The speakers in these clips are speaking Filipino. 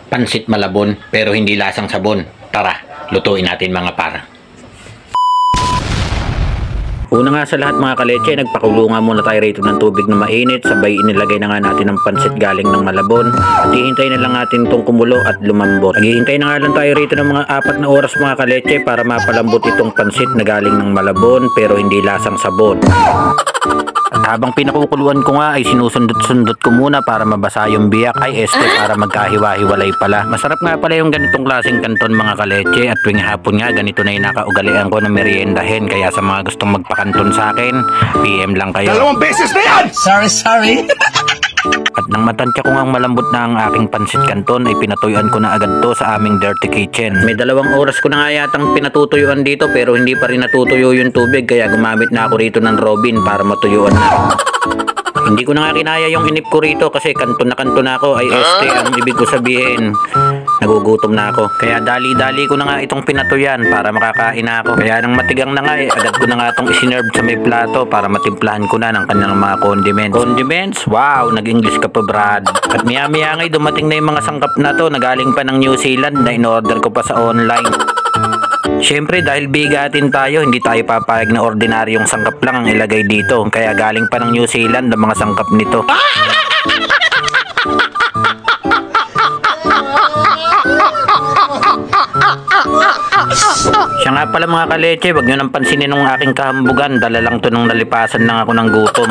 Pansit Malabon pero hindi lasang sabon. Tara, lutuin natin mga par. Una nga sa lahat mga kaleche, nagpakulungan muna tayo rito ng tubig na mainit. Sabay inilagay na nga natin ang pansit galing ng Malabon. At hihintayin na lang natin itong kumulo at lumambot. Naghihintay na nga lang tayo rito ng mga 4 na oras mga kaleche para mapalambot itong pansit na galing ng Malabon pero hindi lasang sabon. At habang pinakukuluan ko nga ay sinusundot-sundot ko muna para mabasa yung biyak ay para magkahiwa-hiwalay pala. Masarap nga pala yung ganitong klaseng kanton mga kaleche at tuwing hapon nga ganito na yung nakaugalian ko na meriendahin. Kaya sa mga gustong magpakanton sa akin, PM lang kayo. 2 beses na yan! Sorry. At nang matansya ko ngang malambot na ang aking pansit kanton ay pinatuyuan ko na agad to sa aming dirty kitchen. May 2 oras ko na nga yatang pinatutuyuan dito pero hindi pa rin natutuyo yung tubig kaya gumamit na ako rito ng Robin para matuyuan na. Hindi ko na nga kinaya yung inip ko rito kasi kanton na ako ay ang ibig ko sabihin. Nagugutom na ako. Kaya dali-dali ko na nga itong pinatuyan para makakain na ako. Kaya nang matigang na nga agad ko na nga itong isinerve sa may plato para matimplahan ko na ng kanyang mga condiments. Condiments? Wow! Nag-English ka pa Brad. At maya-maya ngay dumating na yung mga sangkap na to na galing pa ng New Zealand na in-order ko pa sa online. Siyempre dahil bigatin tayo, hindi tayo papayag na ordinaryong sangkap lang ang ilagay dito. Kaya galing pa ng New Zealand ang mga sangkap nito. Siya nga pala mga kaleche, wag nyo nang pansinin ng aking kahambugan. Dala lang to nung nalipasan lang ako ng gutom.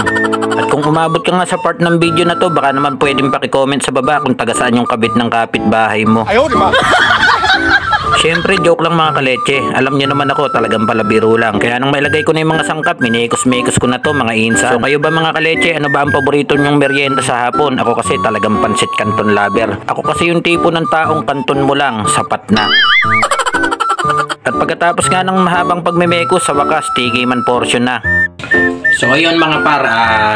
At kung umabot ka nga sa part ng video na to, baka naman pwedeng paki-comment sa baba kung taga saan yung kabit ng kapitbahay mo. Ayaw, di ba? Siyempre, joke lang mga kaleche. Alam niyo naman ako, talagang palabiro lang. Kaya nung mailagay ko na yung mga sangkap, minekos-mekos ko na to mga insan. So kayo ba mga kaleche, ano ba ang paborito nyong merienda sa hapon? Ako kasi talagang pansit kanton lover. Ako kasi yung tipo ng taong kanton mo lang, sapat na. At pagkatapos nga ng mahabang pagmemekos, sa wakas, tikiman portion na. So ayun mga par,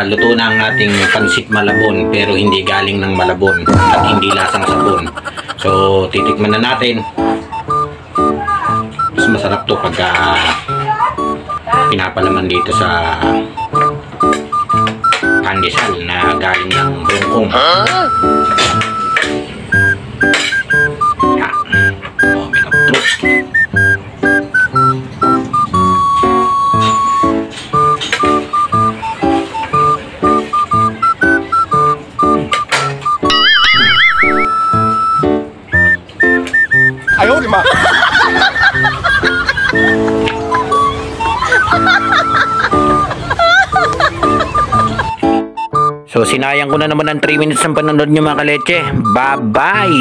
luto na ang ating pansit Malabon pero hindi galing ng Malabon at hindi lasang sabon. So titikman na natin. Mas masarap to pagka pinapalaman dito sa pandesal na galing ng Hong Kong. Moment of truth. Ayaw, di ba? So sinayang ko na naman ng 3 minutes ng panonood nyo mga kaleche. Bye bye!